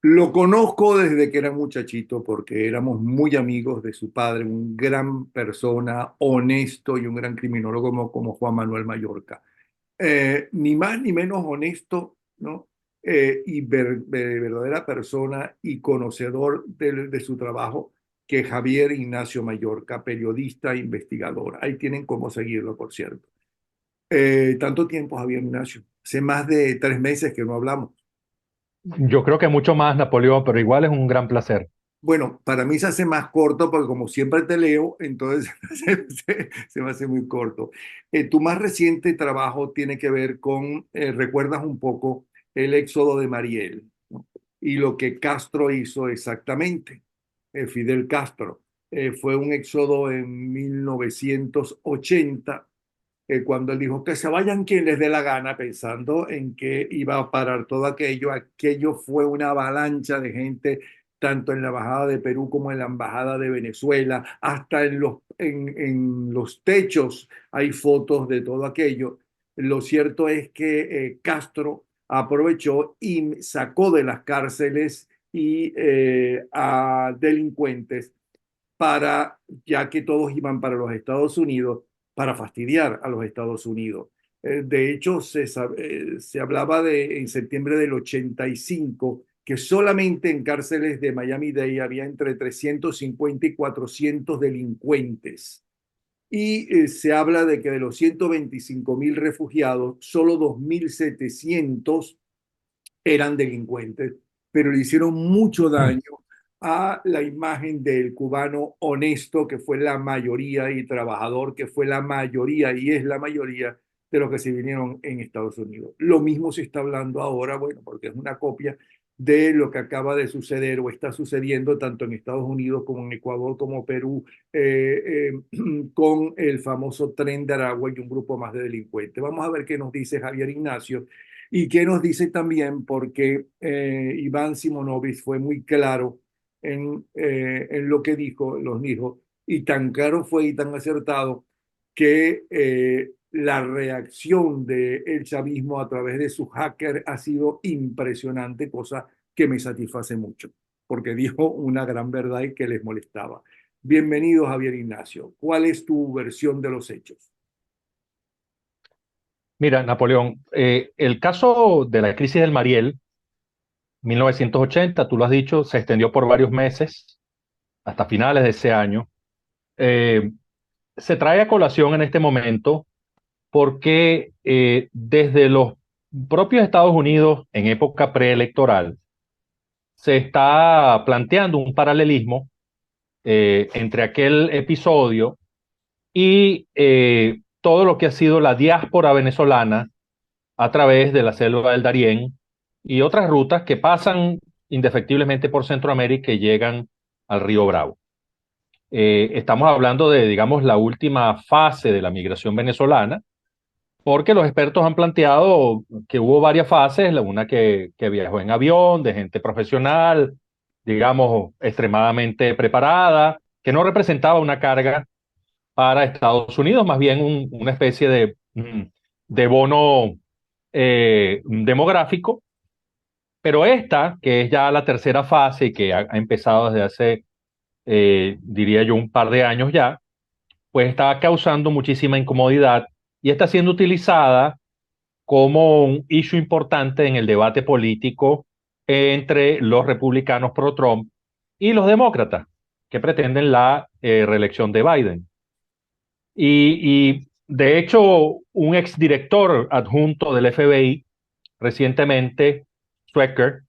Lo conozco desde que era muchachito porque éramos muy amigos de su padre, un gran persona, honesto y un gran criminólogo como Juan Manuel Mallorca. Ni más ni menos honesto, ¿no? Verdadera persona y conocedor de su trabajo que Javier Ignacio Mallorca, periodista e investigador. Ahí tienen cómo seguirlo, por cierto. Tanto tiempo, Javier Ignacio. Hace más de 3 meses que no hablamos. Yo creo que mucho más, Napoleón, pero igual es un gran placer. Bueno, para mí se hace más corto porque como siempre te leo, entonces se me hace muy corto. Tu más reciente trabajo tiene que ver con, recuerdas un poco el éxodo de Mariel, ¿no? Y lo que Castro hizo exactamente, Fidel Castro. Fue un éxodo en 1980, cuando él dijo que se vayan quien les dé la gana, pensando en que iba a parar todo aquello. Aquello fue una avalancha de gente, tanto en la Embajada de Perú como en la Embajada de Venezuela, hasta en los techos hay fotos de todo aquello. Lo cierto es que Castro aprovechó y sacó de las cárceles a delincuentes para, ya que todos iban para los Estados Unidos, para fastidiar a los Estados Unidos. De hecho, se hablaba en septiembre del 85 que solamente en cárceles de Miami-Dade había entre 350 y 400 delincuentes. Y se habla de que de los 125.000 refugiados, solo 2.700 eran delincuentes, pero le hicieron mucho Mm. daño a la imagen del cubano honesto, que fue la mayoría, y trabajador, que fue la mayoría y es la mayoría de los que se vinieron en Estados Unidos. Lo mismo se está hablando ahora, bueno, porque es una copia de lo que acaba de suceder o está sucediendo tanto en Estados Unidos como en Ecuador, como Perú, con el famoso Tren de Aragua y un grupo más de delincuentes. Vamos a ver qué nos dice Javier Ignacio y qué nos dice también, porque Iván Simonovic fue muy claro en lo que dijo, y tan claro fue y tan acertado que la reacción del chavismo a través de su hacker ha sido impresionante, cosa que me satisface mucho, porque dijo una gran verdad y que les molestaba. Bienvenido, Javier Ignacio. ¿Cuál es tu versión de los hechos? Mira, Napoleón, el caso de la crisis del Mariel, 1980, tú lo has dicho, se extendió por varios meses, hasta finales de ese año. Eh, Se trae a colación en este momento porque desde los propios Estados Unidos, en época preelectoral, se está planteando un paralelismo entre aquel episodio y todo lo que ha sido la diáspora venezolana a través de la selva del Darién y otras rutas que pasan indefectiblemente por Centroamérica y llegan al río Bravo. Estamos hablando de, digamos, la última fase de la migración venezolana, porque los expertos han planteado que hubo varias fases, la una que viajó en avión, de gente profesional, digamos, extremadamente preparada, que no representaba una carga para Estados Unidos, más bien una especie de bono demográfico, pero esta, que es ya la tercera fase y que ha empezado desde hace, diría yo, un par de años ya, pues está causando muchísima incomodidad y está siendo utilizada como un issue importante en el debate político entre los republicanos pro-Trump y los demócratas que pretenden la reelección de Biden. Y de hecho, un exdirector adjunto del FBI recientemente, Swecker,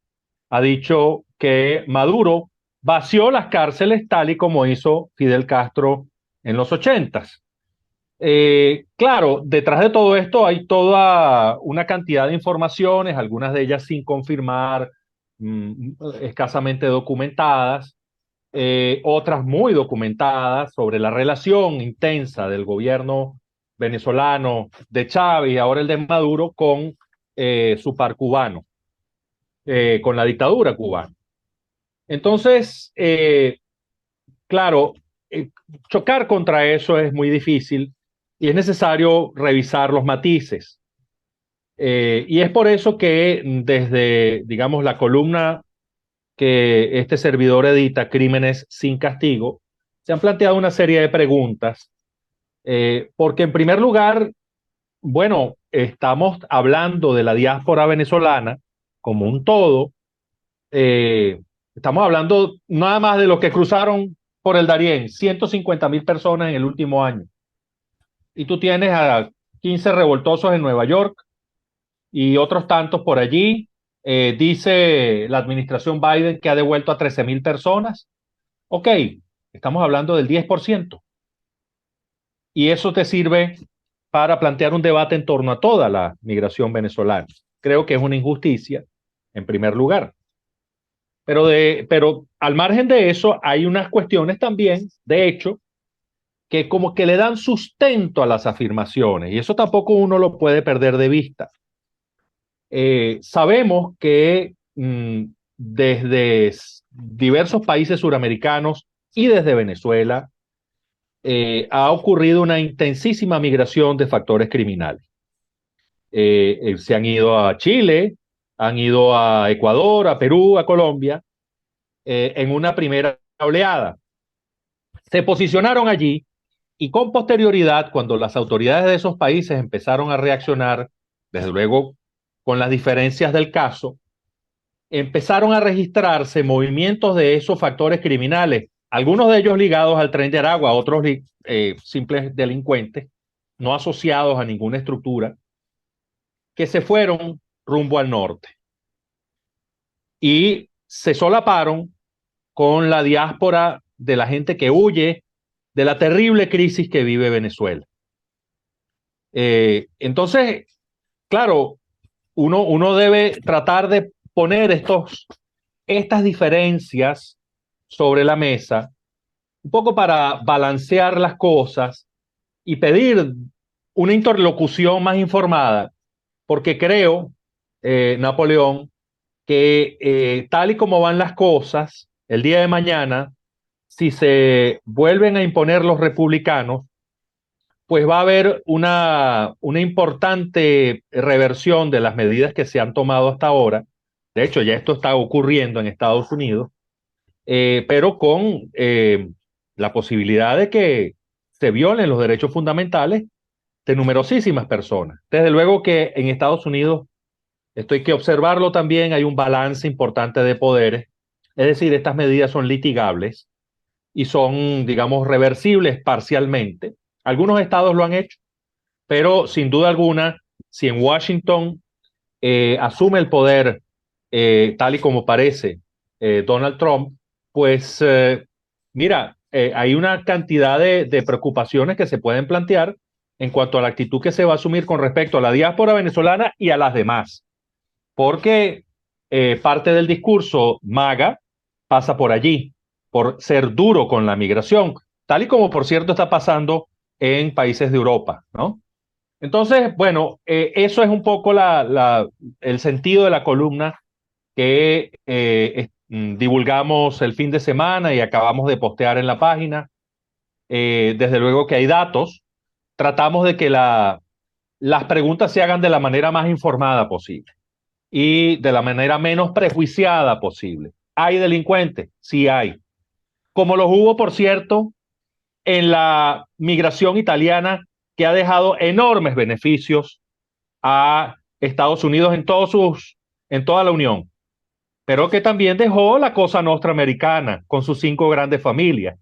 ha dicho que Maduro vació las cárceles tal y como hizo Fidel Castro en los ochentas. Claro, detrás de todo esto hay toda una cantidad de informaciones, algunas de ellas sin confirmar, escasamente documentadas, otras muy documentadas sobre la relación intensa del gobierno venezolano de Chávez y ahora el de Maduro con su par cubano, con la dictadura cubana. Entonces, claro, eh, chocar contra eso es muy difícil y es necesario revisar los matices. Y es por eso que desde, digamos, la columna que este servidor edita, Crímenes sin Castigo, se han planteado una serie de preguntas, porque en primer lugar, bueno, estamos hablando de la diáspora venezolana como un todo. Estamos hablando nada más de los que cruzaron por el Darién, 150.000 personas en el último año. Y tú tienes a 15 revoltosos en Nueva York y otros tantos por allí. Dice la administración Biden que ha devuelto a 13.000 personas. Ok, estamos hablando del 10%. Y eso te sirve para plantear un debate en torno a toda la migración venezolana. Creo que es una injusticia, en primer lugar. Pero al margen de eso, hay unas cuestiones también, de hecho, que como que le dan sustento a las afirmaciones, y eso tampoco uno lo puede perder de vista. Sabemos que desde diversos países suramericanos y desde Venezuela ha ocurrido una intensísima migración de factores criminales. Se han ido a Chile, han ido a Ecuador, a Perú, a Colombia, en una primera oleada. Se posicionaron allí y con posterioridad, cuando las autoridades de esos países empezaron a reaccionar, desde luego con las diferencias del caso, empezaron a registrarse movimientos de esos factores criminales, algunos de ellos ligados al Tren de Aragua, otros simples delincuentes, no asociados a ninguna estructura, que se fueron rumbo al norte y se solaparon con la diáspora de la gente que huye de la terrible crisis que vive Venezuela. Entonces, claro, uno debe tratar de poner estas diferencias sobre la mesa, un poco para balancear las cosas y pedir una interlocución más informada, porque creo, Napoleón, que tal y como van las cosas, el día de mañana, si se vuelven a imponer los republicanos, pues va a haber una importante reversión de las medidas que se han tomado hasta ahora. De hecho, ya esto está ocurriendo en Estados Unidos, pero con la posibilidad de que se violen los derechos fundamentales de numerosísimas personas. Desde luego que en Estados Unidos, esto hay que observarlo también, hay un balance importante de poderes, es decir, estas medidas son litigables y son, digamos, reversibles parcialmente. Algunos estados lo han hecho, pero sin duda alguna, si en Washington asume el poder tal y como parece Donald Trump, pues mira, hay una cantidad de preocupaciones que se pueden plantear en cuanto a la actitud que se va a asumir con respecto a la diáspora venezolana y a las demás, porque parte del discurso MAGA pasa por allí, por ser duro con la migración, tal y como por cierto está pasando en países de Europa, ¿no? Entonces, bueno, eso es un poco el sentido de la columna que divulgamos el fin de semana y acabamos de postear en la página. Desde luego que hay datos. Tratamos de que las preguntas se hagan de la manera más informada posible y de la manera menos prejuiciada posible. ¿Hay delincuentes? Sí hay. Como los hubo, por cierto, en la migración italiana, que ha dejado enormes beneficios a Estados Unidos en toda la Unión, pero que también dejó la Cosa Nostra americana con sus 5 grandes familias.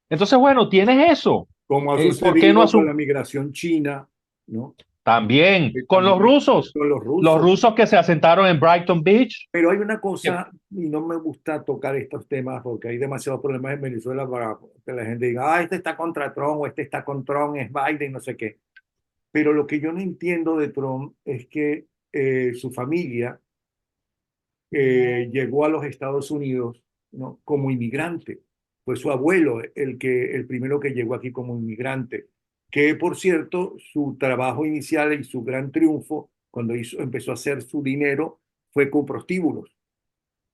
Entonces, bueno, tienes eso. como ha ¿Por qué no sucedido con asum la migración china, ¿no? También Que con también con los rusos. rusos que se asentaron en Brighton Beach? Pero hay una Que, cosa, y no me gusta tocar estos temas porque hay demasiados problemas en Venezuela para que la gente diga, este está contra Trump o este está con Trump, es Biden, no sé qué. Pero lo que yo no entiendo de Trump es que su familia llegó a los Estados Unidos, ¿no? Como inmigrante. Fue su abuelo el primero que llegó aquí como inmigrante. Que por cierto, su trabajo inicial y su gran triunfo, cuando empezó a hacer su dinero, fue con prostíbulos.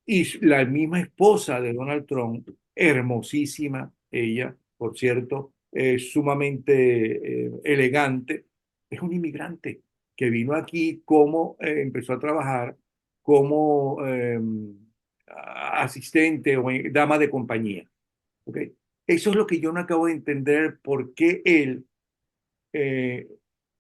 Y la misma esposa de Donald Trump, hermosísima ella, por cierto, sumamente elegante, es un inmigrante que vino aquí como empezó a trabajar como asistente o dama de compañía. ¿Ok? Eso es lo que yo no acabo de entender, por qué él eh,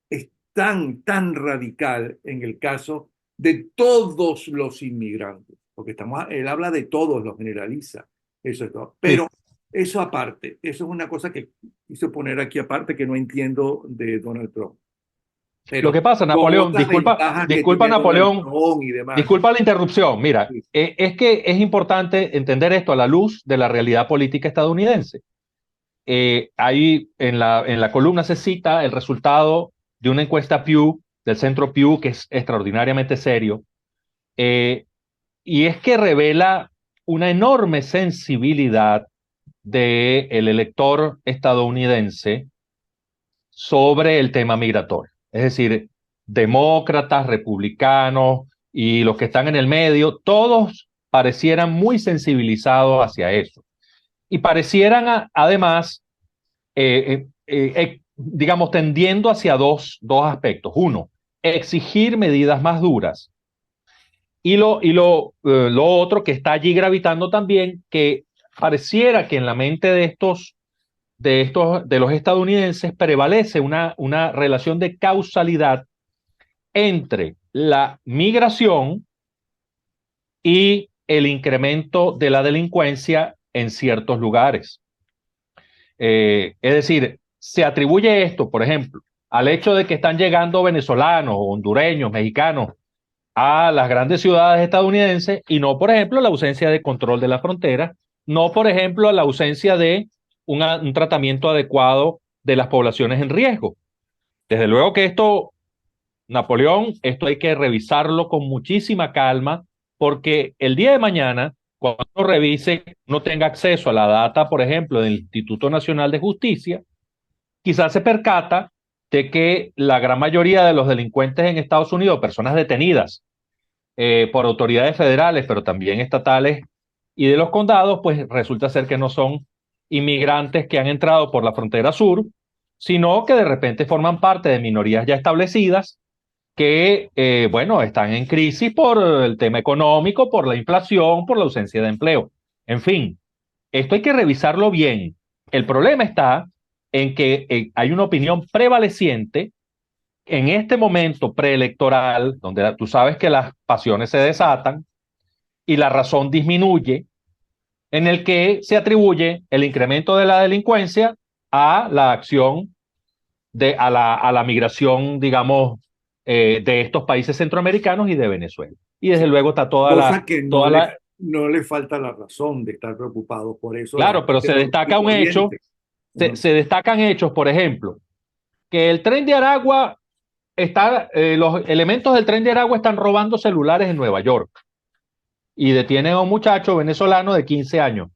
es tan radical en el caso de todos los inmigrantes, porque él habla de todos, los generaliza, eso es todo. Sí. Pero eso aparte, eso es una cosa que quise poner aquí aparte que no entiendo de Donald Trump. Lo Pero que pasa, con Napoleón, otras ventajas que disculpa, tiene Donald Napoleón, Trump y demás. disculpa la interrupción. Mira, Sí, es que es importante entender esto a la luz de la realidad política estadounidense. Ahí en la columna se cita el resultado de una encuesta Pew, del centro Pew, que es extraordinariamente serio, eh, y es que revela una enorme sensibilidad del elector estadounidense sobre el tema migratorio. Es decir, demócratas, republicanos y los que están en el medio, todos parecieran muy sensibilizados hacia eso. Y parecieran además, digamos, tendiendo hacia dos aspectos. Uno, exigir medidas más duras. Lo otro que está allí gravitando también, que pareciera que en la mente de los estadounidenses prevalece una relación de causalidad entre la migración y el incremento de la delincuencia en ciertos lugares. Es decir, se atribuye esto, por ejemplo, al hecho de que están llegando venezolanos, hondureños, mexicanos a las grandes ciudades estadounidenses y no, por ejemplo, la ausencia de control de la frontera, no, por ejemplo, la ausencia de un tratamiento adecuado de las poblaciones en riesgo. Desde luego que esto, Napoleón, esto hay que revisarlo con muchísima calma porque el día de mañana, cuando uno revise, no tenga acceso a la data, por ejemplo, del Instituto Nacional de Justicia, quizás se percata de que la gran mayoría de los delincuentes en Estados Unidos, personas detenidas por autoridades federales, pero también estatales y de los condados, pues resulta ser que no son inmigrantes que han entrado por la frontera sur, sino que de repente forman parte de minorías ya establecidas que, bueno, están en crisis por el tema económico, por la inflación, por la ausencia de empleo. En fin, esto hay que revisarlo bien. El problema está en que hay una opinión prevaleciente en este momento preelectoral, donde tú sabes que las pasiones se desatan y la razón disminuye, en el que se atribuye el incremento de la delincuencia a la acción a la migración, digamos, de estos países centroamericanos y de Venezuela. Y desde sí. luego está Cosa que toda la, no le falta la razón de estar preocupado por eso la claro, pero gente se normal y destaca un hecho, corriente. Ujú. se destacan hechos, por ejemplo, que el tren de Aragua los elementos del tren de Aragua están robando celulares en Nueva York y detienen a un muchacho venezolano de 15 años.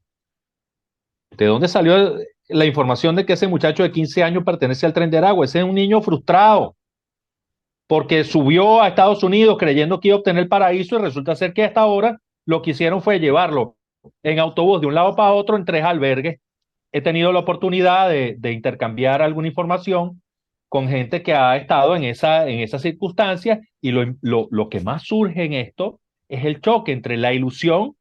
¿De dónde salió la información de que ese muchacho de 15 años pertenece al tren de Aragua? Ese es un niño frustrado porque subió a Estados Unidos creyendo que iba a obtener el paraíso y resulta ser que hasta ahora lo que hicieron fue llevarlo en autobús de un lado para otro en 3 albergues. He tenido la oportunidad de intercambiar alguna información con gente que ha estado en esa circunstancia y lo que más surge en esto es el choque entre la ilusión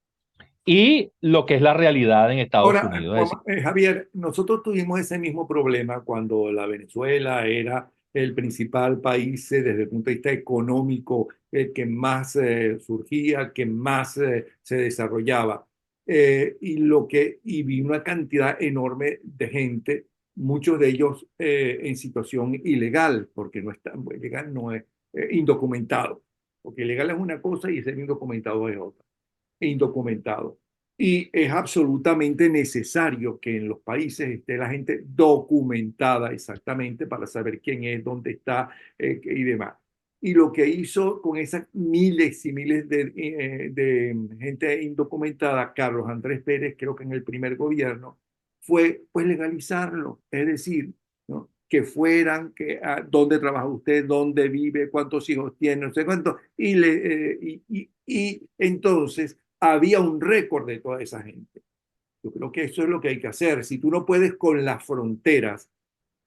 y lo que es la realidad en Estados Ahora, Unidos. Es decir, Javier, nosotros tuvimos ese mismo problema cuando la Venezuela era el principal país desde el punto de vista económico, el que más surgía, que más se desarrollaba. Y vi una cantidad enorme de gente, muchos de ellos en situación ilegal, porque no está, ilegal no es indocumentado, porque ilegal es una cosa y ser indocumentado es otra. Indocumentado. Y es absolutamente necesario que en los países esté la gente documentada exactamente para saber quién es, dónde está y demás. Y lo que hizo con esas miles y miles de gente indocumentada, Carlos Andrés Pérez, creo que en el primer gobierno, fue pues legalizarlo. Es decir, ¿no? Que fueran, dónde trabaja usted, dónde vive, cuántos hijos tiene, no sé cuánto. Y entonces había un récord de toda esa gente. Yo creo que eso es lo que hay que hacer. Si tú no puedes con las fronteras,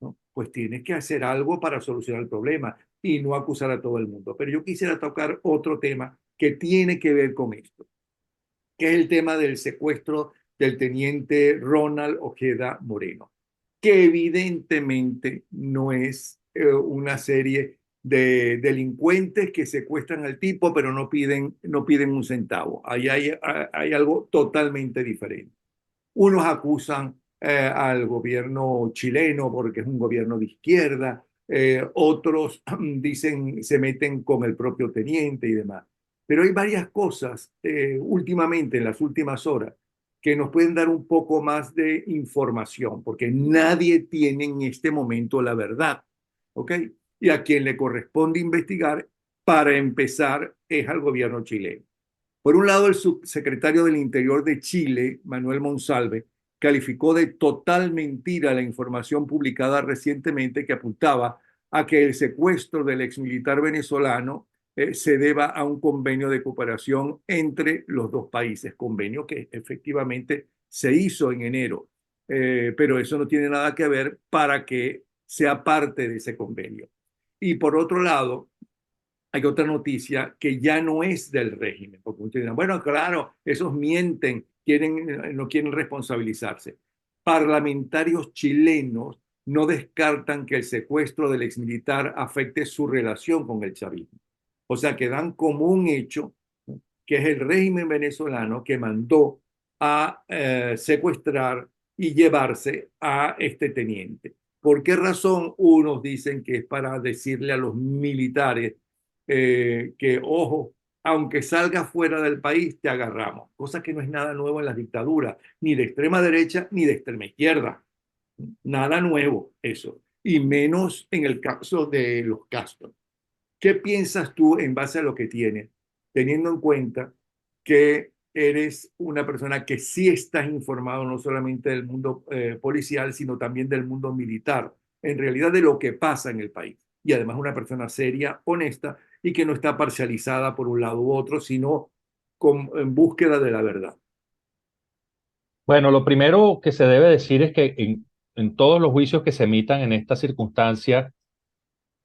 ¿no? Pues tienes que hacer algo para solucionar el problema y no acusar a todo el mundo. Pero yo quisiera tocar otro tema que tiene que ver con esto, que es el tema del secuestro del teniente Ronald Ojeda Moreno, que evidentemente no es una serie de delincuentes que secuestran al tipo, pero no piden un centavo. Ahí hay algo totalmente diferente. Unos acusan al gobierno chileno porque es un gobierno de izquierda, otros dicen, se meten con el propio teniente y demás. Pero hay varias cosas últimamente, en las últimas horas, que nos pueden dar un poco más de información, porque nadie tiene en este momento la verdad, ¿ok? Y a quien le corresponde investigar, para empezar, es al gobierno chileno. Por un lado, el subsecretario del Interior de Chile, Manuel Monsalve, calificó de total mentira la información publicada recientemente que apuntaba a que el secuestro del exmilitar venezolano se deba a un convenio de cooperación entre los dos países, convenio que efectivamente se hizo en enero, pero eso no tiene nada que ver para que sea parte de ese convenio. Y por otro lado, hay otra noticia que ya no es del régimen, porque muchos dirán, bueno, claro, esos mienten, no quieren responsabilizarse. Parlamentarios chilenos no descartan que el secuestro del exmilitar afecte su relación con el chavismo. O sea, que dan como un hecho que es el régimen venezolano que mandó a secuestrar y llevarse a este teniente. ¿Por qué razón? Unos dicen que es para decirle a los militares que, ojo, aunque salgas fuera del país, te agarramos. Cosa que no es nada nuevo en las dictaduras, ni de extrema derecha ni de extrema izquierda. Nada nuevo eso. Y menos en el caso de los Castro. ¿Qué piensas tú en base a lo que tienes, teniendo en cuenta que eres una persona que sí estás informado no solamente del mundo policial, sino también del mundo militar, en realidad de lo que pasa en el país? Y además una persona seria, honesta y que no está parcializada por un lado u otro, sino en búsqueda de la verdad. Bueno, lo primero que se debe decir es que en todos los juicios que se emitan en esta circunstancia,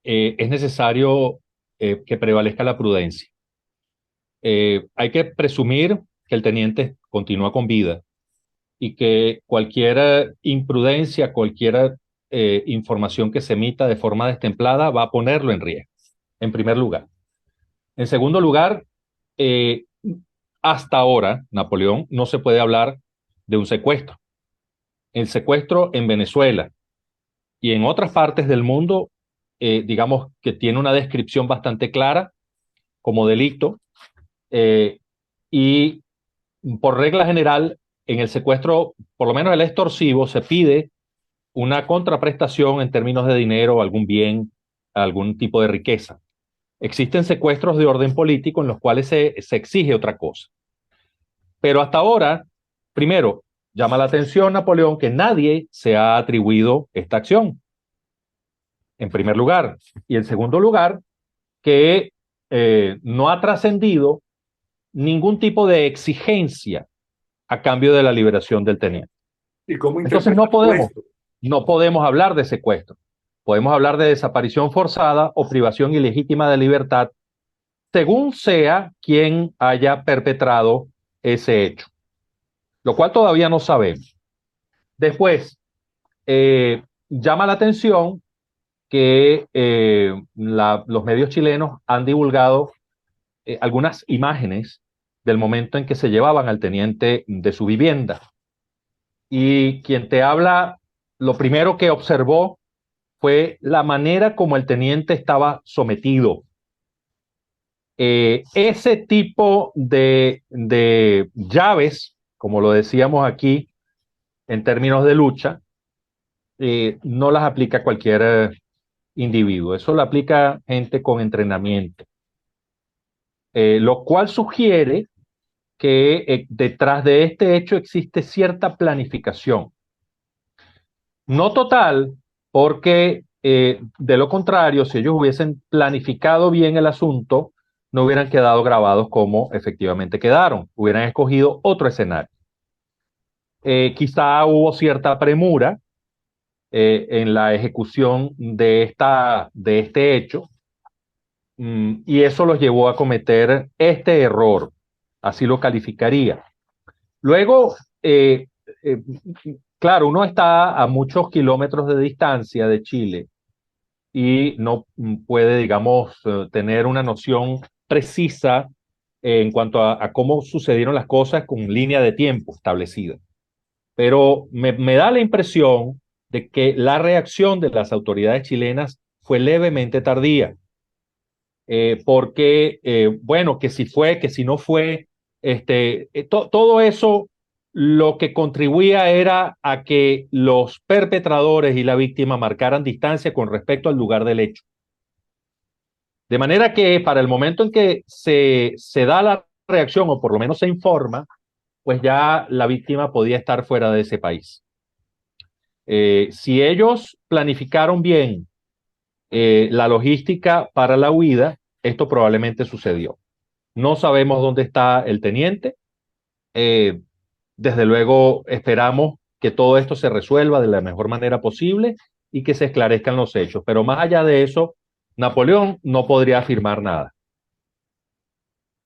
es necesario que prevalezca la prudencia. Hay que presumir que el teniente continúa con vida y que cualquier imprudencia, cualquier información que se emita de forma destemplada va a ponerlo en riesgo, en primer lugar. En segundo lugar, eh, hasta ahora, Napoleón, no se puede hablar de un secuestro. El secuestro en Venezuela y en otras partes del mundo, digamos que tiene una descripción bastante clara como delito, eh, y por regla general, en el secuestro, por lo menos el extorsivo, se pide una contraprestación en términos de dinero, algún bien, algún tipo de riqueza. Existen secuestros de orden político en los cuales se exige otra cosa. Pero hasta ahora, primero, llama la atención, Napoleón, que nadie se ha atribuido esta acción, en primer lugar. Y en segundo lugar, que no ha trascendido ningún tipo de exigencia a cambio de la liberación del teniente. ¿Y cómo Entonces interpretas tú esto? no podemos hablar de secuestro. Podemos hablar de desaparición forzada o privación ilegítima de libertad, según sea quien haya perpetrado ese hecho, lo cual todavía no sabemos. Después, llama la atención que los medios chilenos han divulgado algunas imágenes del momento en que se llevaban al teniente de su vivienda. Y quien te habla, lo primero que observó fue la manera como el teniente estaba sometido. Ese tipo de llaves, como lo decíamos aquí en términos de lucha, no las aplica cualquier individuo. Eso lo aplica gente con entrenamiento. Lo cual sugiere que detrás de este hecho existe cierta planificación. No total, porque de lo contrario, si ellos hubiesen planificado bien el asunto, no hubieran quedado grabados como efectivamente quedaron, hubieran escogido otro escenario. Quizá hubo cierta premura en la ejecución de este hecho, y eso los llevó a cometer este error, así lo calificaría. Luego, eh, claro, uno está a muchos kilómetros de distancia de Chile y no puede, digamos, tener una noción precisa en cuanto a cómo sucedieron las cosas con línea de tiempo establecida. Pero me da la impresión de que la reacción de las autoridades chilenas fue levemente tardía, porque, bueno, que si fue, que si no fue, todo eso lo que contribuía era a que los perpetradores y la víctima marcaran distancia con respecto al lugar del hecho. De manera que para el momento en que se da la reacción, o por lo menos se informa, pues ya la víctima podía estar fuera de ese país. Si ellos planificaron bien la logística para la huida, esto probablemente sucedió. No sabemos dónde está el teniente. Eh, Desde luego esperamos que todo esto se resuelva de la mejor manera posible y que se esclarezcan los hechos. Pero más allá de eso, Napoleón no podría afirmar nada.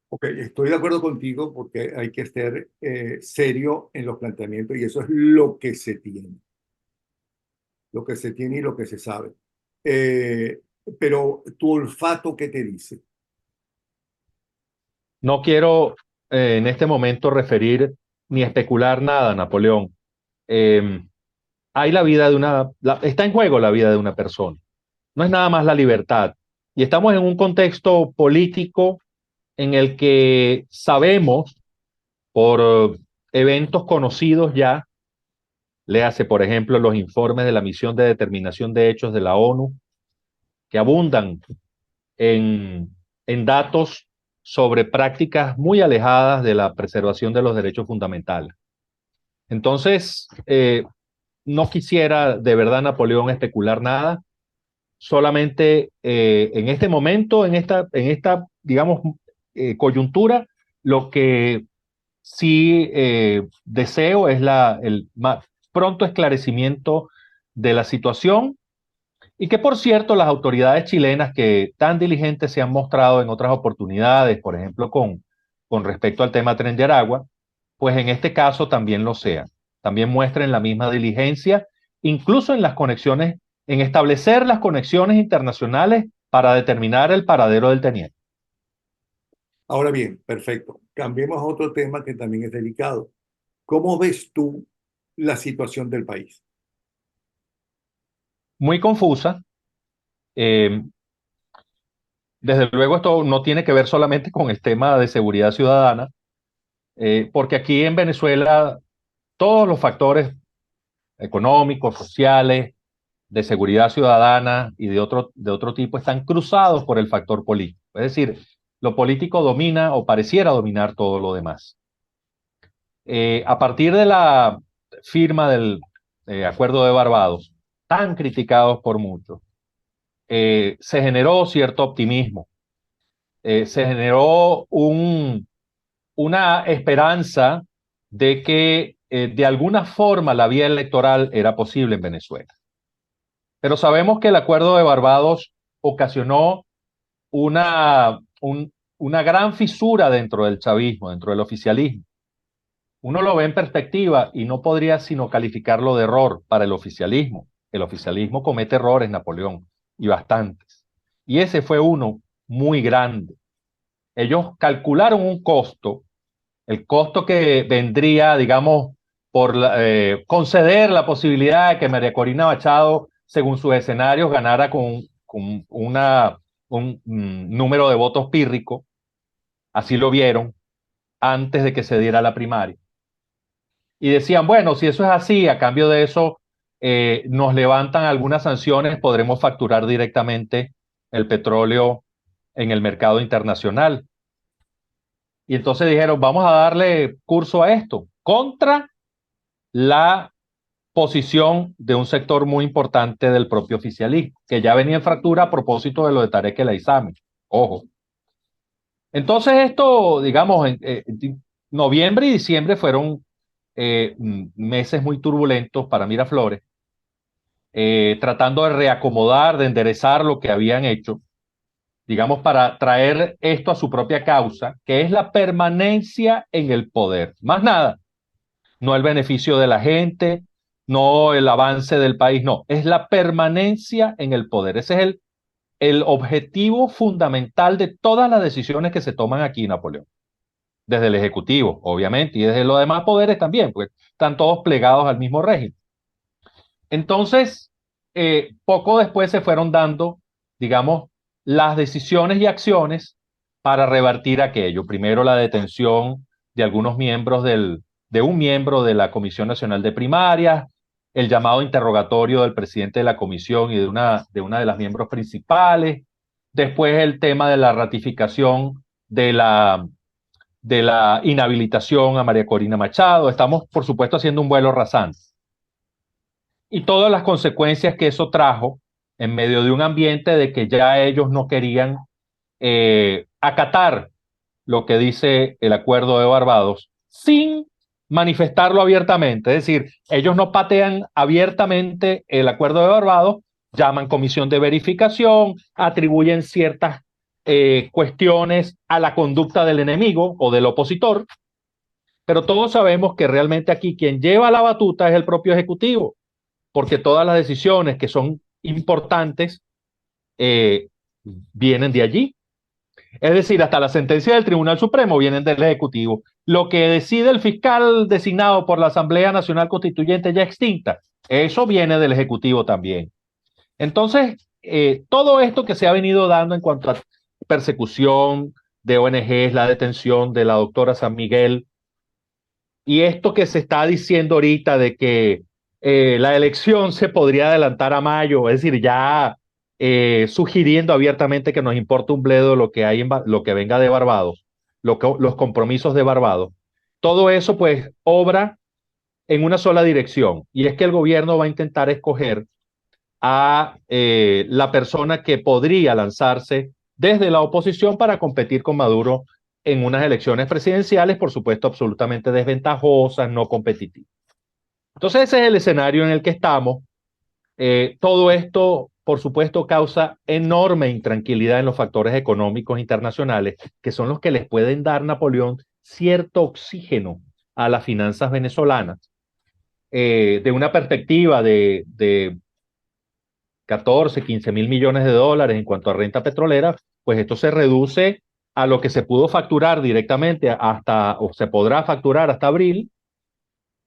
Ok, estoy de acuerdo contigo porque hay que ser serio en los planteamientos y eso es lo que se tiene, lo que se tiene y lo que se sabe. Eh, pero tu olfato, ¿qué te dice? No quiero en este momento referir ni especular nada, Napoleón. Eh, Hay la vida de está en juego la vida de una persona. No es nada más la libertad. Y estamos en un contexto político en el que sabemos por eventos conocidos ya, léase por ejemplo los informes de la misión de determinación de hechos de la ONU, que abundan en datos sobre prácticas muy alejadas de la preservación de los derechos fundamentales. Entonces, no quisiera de verdad, Napoleón, especular nada, solamente en este momento, en esta digamos, coyuntura, lo que sí deseo es el más pronto esclarecimiento de la situación y que, por cierto, las autoridades chilenas que tan diligentes se han mostrado en otras oportunidades, por ejemplo, con respecto al tema Tren de Aragua, pues en este caso también lo sean. También muestren la misma diligencia, incluso en las conexiones, en establecer las conexiones internacionales para determinar el paradero del teniente. Ahora bien, perfecto. Cambiemos a otro tema que también es delicado. ¿Cómo ves tú la situación del país? Muy confusa. Eh, Desde luego esto no tiene que ver solamente con el tema de seguridad ciudadana, porque aquí en Venezuela todos los factores económicos, sociales, de seguridad ciudadana y de otro tipo están cruzados por el factor político. Es decir, lo político domina o pareciera dominar todo lo demás. A partir de la firma del Acuerdo de Barbados, tan criticados por muchos, se generó cierto optimismo, se generó una esperanza de que de alguna forma la vía electoral era posible en Venezuela. Pero sabemos que el Acuerdo de Barbados ocasionó una gran fisura dentro del chavismo, dentro del oficialismo. Uno lo ve en perspectiva y no podría sino calificarlo de error para el oficialismo. El oficialismo comete errores, Napoleón, y bastantes. Y ese fue uno muy grande. Ellos calcularon un costo, el costo que vendría, digamos, por conceder la posibilidad de que María Corina Machado, según sus escenarios, ganara con un número de votos pírrico, así lo vieron, antes de que se diera la primaria. Y decían, bueno, si eso es así, a cambio de eso nos levantan algunas sanciones, podremos facturar directamente el petróleo en el mercado internacional. Y entonces dijeron, vamos a darle curso a esto, contra la posición de un sector muy importante del propio oficialismo, que ya venía en fractura a propósito de lo de Tarek El Aissami. Ojo. Entonces esto, digamos, noviembre y diciembre fueron meses muy turbulentos para Miraflores, tratando de reacomodar, de enderezar lo que habían hecho, digamos, para traer esto a su propia causa, que es la permanencia en el poder. Más nada, no el beneficio de la gente, no el avance del país, no, es la permanencia en el poder. Ese es el objetivo fundamental de todas las decisiones que se toman aquí, Napoleón, desde el Ejecutivo, obviamente, y desde los demás poderes también, pues están todos plegados al mismo régimen. Entonces, poco después se fueron dando, digamos, las decisiones y acciones para revertir aquello. Primero la detención de algunos miembros de un miembro de la Comisión Nacional de Primarias, el llamado interrogatorio del presidente de la comisión y de una de las miembros principales, después el tema de la ratificación de la inhabilitación a María Corina Machado. Estamos, por supuesto, haciendo un vuelo rasante y todas las consecuencias que eso trajo en medio de un ambiente de que ya ellos no querían acatar lo que dice el Acuerdo de Barbados sin manifestarlo abiertamente. Es decir, ellos no patean abiertamente el Acuerdo de Barbados, llaman comisión de verificación, atribuyen ciertas cuestiones a la conducta del enemigo o del opositor, pero todos sabemos que realmente aquí quien lleva la batuta es el propio Ejecutivo, porque todas las decisiones que son importantes eh, vienen de allí. Es decir, hasta la sentencia del Tribunal Supremo vienen del Ejecutivo. Lo que decide el fiscal designado por la Asamblea Nacional Constituyente ya extinta, eso viene del Ejecutivo también. Entonces, todo esto que se ha venido dando en cuanto a persecución de ONGs, la detención de la doctora San Miguel, y esto que se está diciendo ahorita de que la elección se podría adelantar a mayo, es decir, ya sugiriendo abiertamente que nos importa un bledo lo que hay lo que venga de Barbados, los compromisos de Barbados. Todo eso pues obra en una sola dirección, y es que el gobierno va a intentar escoger a la persona que podría lanzarse desde la oposición para competir con Maduro en unas elecciones presidenciales, por supuesto, absolutamente desventajosas, no competitivas. Entonces ese es el escenario en el que estamos. Todo esto, por supuesto, causa enorme intranquilidad en los factores económicos internacionales, que son los que les pueden dar, Napoleón, cierto oxígeno a las finanzas venezolanas, de una perspectiva de 14, 15 mil millones de dólares en cuanto a renta petrolera, pues esto se reduce a lo que se pudo facturar directamente hasta, o se podrá facturar hasta abril,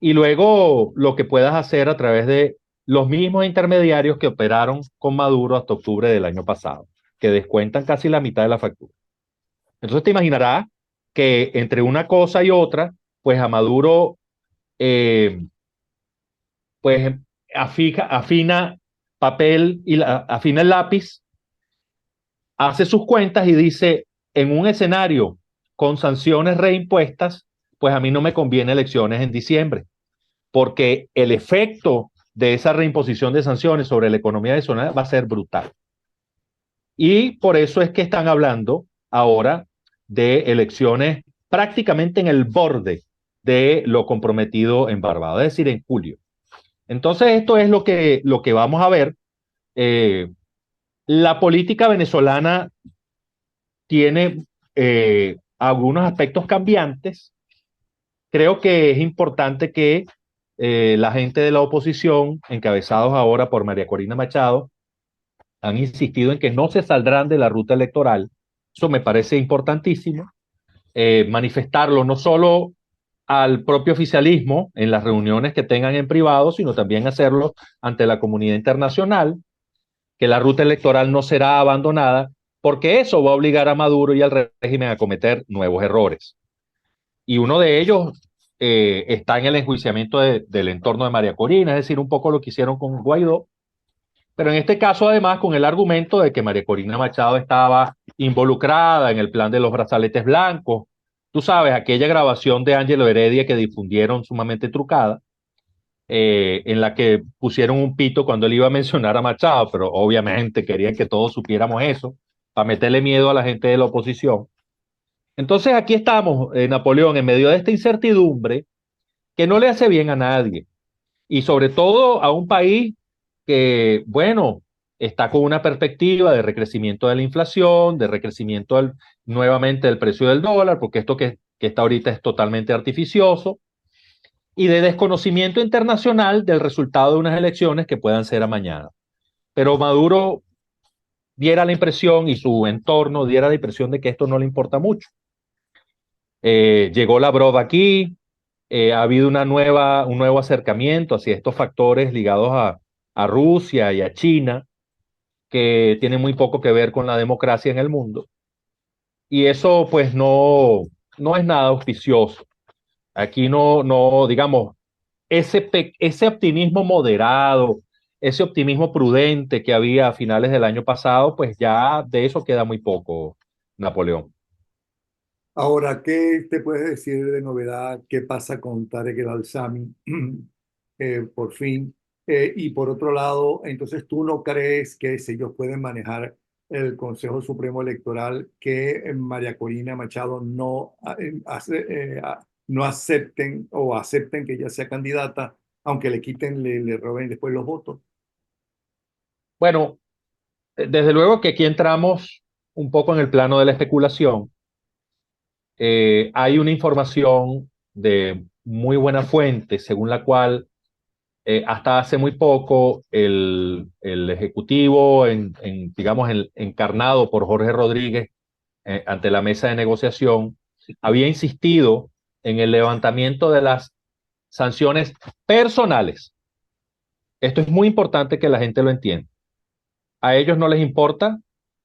y luego lo que puedas hacer a través de los mismos intermediarios que operaron con Maduro hasta octubre del año pasado, que descuentan casi la mitad de la factura. Entonces te imaginarás que entre una cosa y otra, pues a Maduro, eh, pues afina papel y afina el lápiz, hace sus cuentas y dice, en un escenario con sanciones reimpuestas, pues a mí no me conviene elecciones en diciembre, porque el efecto de esa reimposición de sanciones sobre la economía venezolana va a ser brutal. Y por eso es que están hablando ahora de elecciones prácticamente en el borde de lo comprometido en Barbados, es decir, en julio. Entonces, esto es lo que vamos a ver. La política venezolana tiene algunos aspectos cambiantes. Creo que es importante que la gente de la oposición, encabezados ahora por María Corina Machado, han insistido en que no se saldrán de la ruta electoral. Eso me parece importantísimo. Manifestarlo no solo al propio oficialismo en las reuniones que tengan en privado, sino también hacerlo ante la comunidad internacional, que la ruta electoral no será abandonada, porque eso va a obligar a Maduro y al régimen a cometer nuevos errores. Y uno de ellos está en el enjuiciamiento del entorno de María Corina, es decir, un poco lo que hicieron con Guaidó, pero en este caso además con el argumento de que María Corina Machado estaba involucrada en el plan de los brazaletes blancos. Tú sabes, aquella grabación de Ángelo Heredia que difundieron sumamente trucada, en la que pusieron un pito cuando él iba a mencionar a Machado, pero obviamente querían que todos supiéramos eso, para meterle miedo a la gente de la oposición. Entonces aquí estamos, Napoleón, en medio de esta incertidumbre que no le hace bien a nadie, y sobre todo a un país que, bueno, está con una perspectiva de recrecimiento de la inflación, de recrecimiento nuevamente del precio del dólar, porque esto que está ahorita es totalmente artificioso. y de desconocimiento internacional del resultado de unas elecciones que puedan ser a mañana. Pero Maduro diera la impresión y su entorno diera la impresión de que esto no le importa mucho. Llegó Lavrov aquí, ha habido un nuevo acercamiento hacia estos factores ligados a Rusia y a China, que tienen muy poco que ver con la democracia en el mundo. Y eso pues no es nada auspicioso. Aquí digamos, ese optimismo moderado, ese optimismo prudente que había a finales del año pasado, pues ya de eso queda muy poco, Napoleón. Ahora, ¿qué te puedes decir de novedad? ¿Qué pasa con Tarek El Alzami? Por fin. Y por otro lado, entonces, ¿tú no crees que si ellos pueden manejar el Consejo Supremo Electoral, que María Corina Machado no acepten o acepten que ella sea candidata, aunque le quiten, le roben después los votos? Bueno, desde luego que aquí entramos un poco en el plano de la especulación. Hay una información de muy buena fuente según la cual hasta hace muy poco el Ejecutivo, digamos, encarnado por Jorge Rodríguez ante la mesa de negociación, había insistido en el levantamiento de las sanciones personales. Esto es muy importante que la gente lo entienda. A ellos no les importa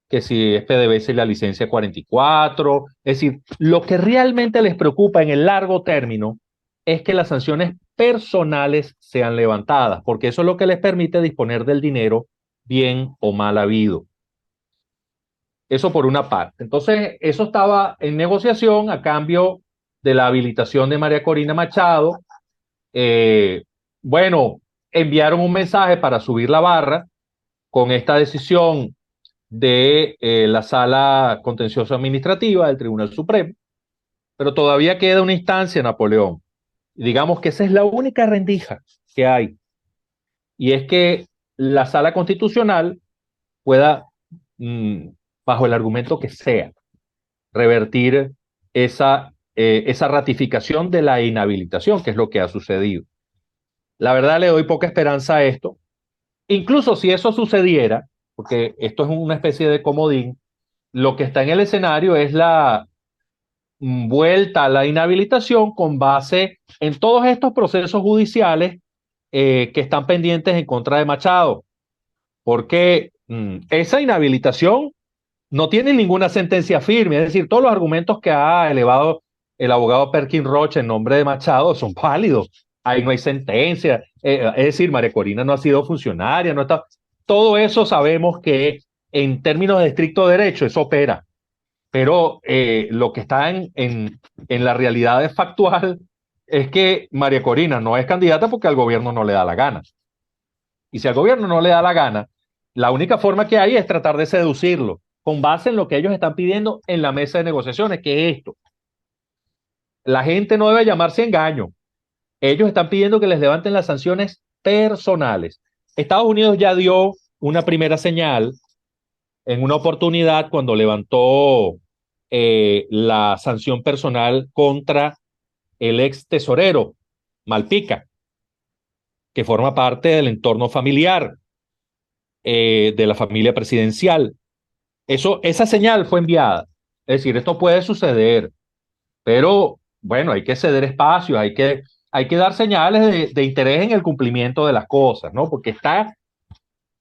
que si es PDVSA y la licencia 44, es decir, lo que realmente les preocupa en el largo término es que las sanciones personales sean levantadas, porque eso es lo que les permite disponer del dinero bien o mal habido. Eso por una parte. Entonces, eso estaba en negociación a cambio de la habilitación de María Corina Machado. Eh, bueno, enviaron un mensaje para subir la barra con esta decisión de la Sala Contencioso Administrativa del Tribunal Supremo, pero todavía queda una instancia, Napoleón. Digamos que esa es la única rendija que hay, y es que la Sala Constitucional pueda, mmm, bajo el argumento que sea, revertir esa ratificación de la inhabilitación, que es lo que ha sucedido. La verdad le doy poca esperanza a esto. Incluso si eso sucediera, porque esto es una especie de comodín, lo que está en el escenario es la vuelta a la inhabilitación con base en todos estos procesos judiciales que están pendientes en contra de Machado, porque esa inhabilitación no tiene ninguna sentencia firme, es decir, todos los argumentos que ha elevado el abogado Perkin Rocha en nombre de Machado son válidos. Ahí no hay sentencia, es decir, María Corina no ha sido funcionaria, no está. Todo eso sabemos que en términos de estricto derecho eso opera, pero lo que está en la realidad factual es que María Corina no es candidata porque al gobierno no le da la gana. Y si al gobierno no le da la gana, la única forma que hay es tratar de seducirlo con base en lo que ellos están pidiendo en la mesa de negociaciones, que es esto. La gente no debe llamarse engaño. Ellos están pidiendo que les levanten las sanciones personales. Estados Unidos ya dio una primera señal en una oportunidad cuando levantó la sanción personal contra el ex tesorero Malpica, que forma parte del entorno familiar de la familia presidencial. Esa señal fue enviada. Es decir, esto puede suceder, pero bueno, hay que ceder espacio, hay que dar señales de interés en el cumplimiento de las cosas, ¿no? Porque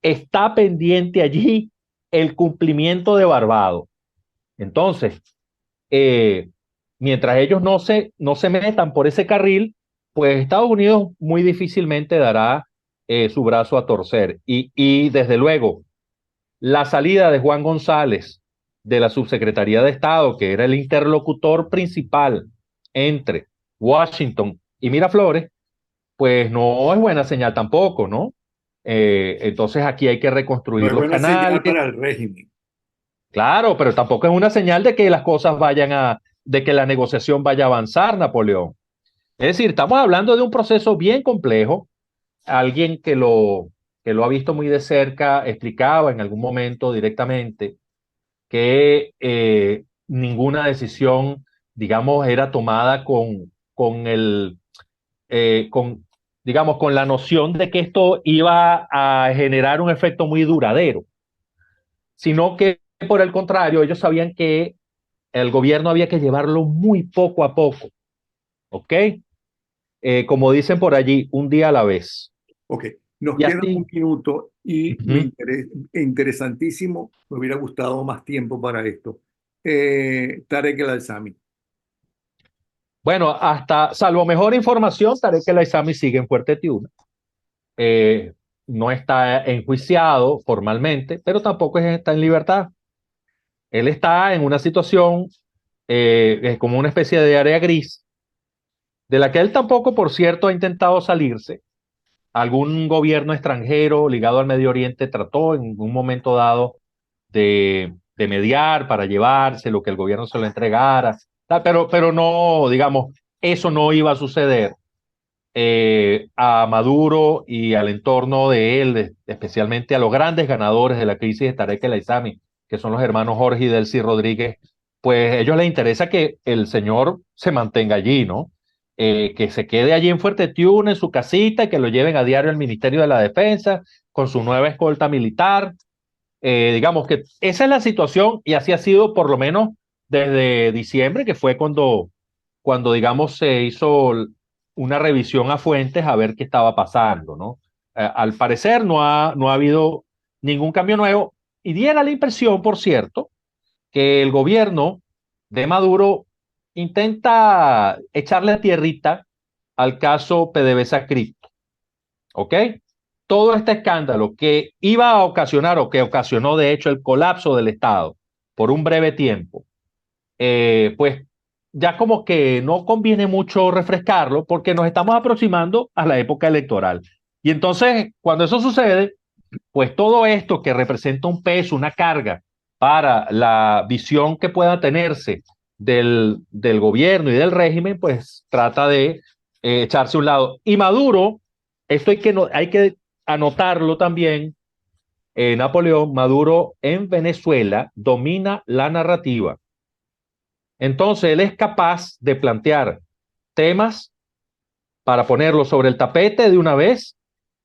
está pendiente allí el cumplimiento de Barbados. Entonces, eh, mientras ellos no se metan por ese carril, pues Estados Unidos muy difícilmente dará su brazo a torcer. Y desde luego, la salida de Juan González de la Subsecretaría de Estado, que era el interlocutor principal entre Washington y Miraflores, pues no es buena señal tampoco, ¿no? Entonces aquí hay que No reconstruir es los buena canales. señal para el régimen. Claro, pero tampoco es una señal de que las cosas de que la negociación vaya a avanzar, Napoleón. Es decir, estamos hablando de un proceso bien complejo. Alguien que lo ha visto muy de cerca explicaba en algún momento directamente que ninguna decisión, digamos, era tomada con digamos, con la noción de que esto iba a generar un efecto muy duradero, sino que por el contrario, ellos sabían que el gobierno había que llevarlo muy poco a poco, ¿ok? Como dicen por allí, un día a la vez. Ok, nos Y queda un así, minuto y ujú. interesantísimo, me hubiera gustado más tiempo para esto. Tarek El Alzami. Bueno, hasta, salvo mejor información, Tarek El Aissami sigue en Fuerte Tiuna. Eh, no está enjuiciado formalmente, pero tampoco está en libertad. Él está en una situación como una especie de área gris, de la que él tampoco, por cierto, ha intentado salirse. Algún gobierno extranjero ligado al Medio Oriente trató en un momento dado de mediar para llevarse lo que el gobierno se lo entregara, pero no, digamos, eso no iba a suceder. A Maduro y al entorno de él, especialmente a los grandes ganadores de la crisis de Tarek El Aissami, que son los hermanos Jorge y Delcy Rodríguez, pues a ellos les interesa que el señor se mantenga allí, ¿no? Que se quede allí en Fuerte Tiuna, en su casita, y que lo lleven a diario al Ministerio de la Defensa con su nueva escolta militar. Digamos que esa es la situación y así ha sido por lo menos desde diciembre, que fue cuando digamos, se hizo una revisión a fuentes a ver qué estaba pasando, ¿no? Al parecer no ha habido ningún cambio nuevo y diera la impresión, por cierto, que el gobierno de Maduro intenta echarle tierrita al caso PDVSA Cripto, ¿ok? Todo este escándalo que iba a ocasionar o que ocasionó de hecho el colapso del Estado por un breve tiempo, pues ya como que no conviene mucho refrescarlo porque nos estamos aproximando a la época electoral. Y entonces, cuando eso sucede, pues todo esto que representa un peso, una carga para la visión que pueda tenerse del gobierno y del régimen, pues trata de echarse a un lado. Y Maduro, esto hay que anotarlo también, Napoleón, Maduro en Venezuela domina la narrativa. Entonces, él es capaz de plantear temas para ponerlos sobre el tapete de una vez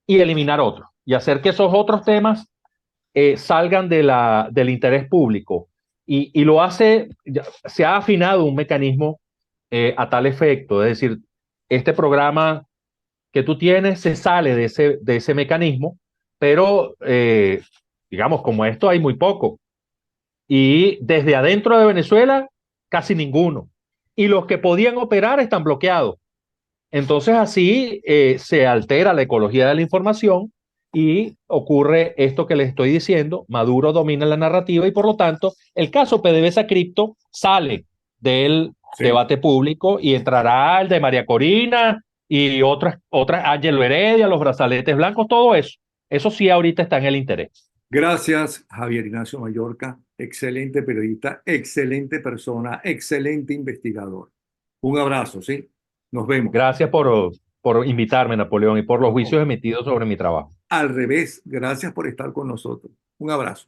y eliminar otros, y hacer que esos otros temas salgan del interés público. Y lo hace, se ha afinado un mecanismo a tal efecto, es decir, este programa que tú tienes se sale de ese mecanismo, pero digamos, como esto hay muy poco. Y desde adentro de Venezuela, casi ninguno. Y los que podían operar están bloqueados. Entonces así se altera la ecología de la información y ocurre esto que les estoy diciendo, Maduro domina la narrativa y por lo tanto el caso PDVSA Cripto sale del Sí. debate público y entrará el de María Corina y otras, Ángelo Heredia, los brazaletes blancos, todo eso. Eso sí ahorita está en el interés. Gracias, Javier Ignacio Mallorca. Excelente periodista, excelente persona, excelente investigador. Un abrazo, ¿sí? Nos vemos. Gracias por invitarme, Napoleón, y por los No, juicios emitidos sobre mi trabajo. al revés, gracias por estar con nosotros. Un abrazo.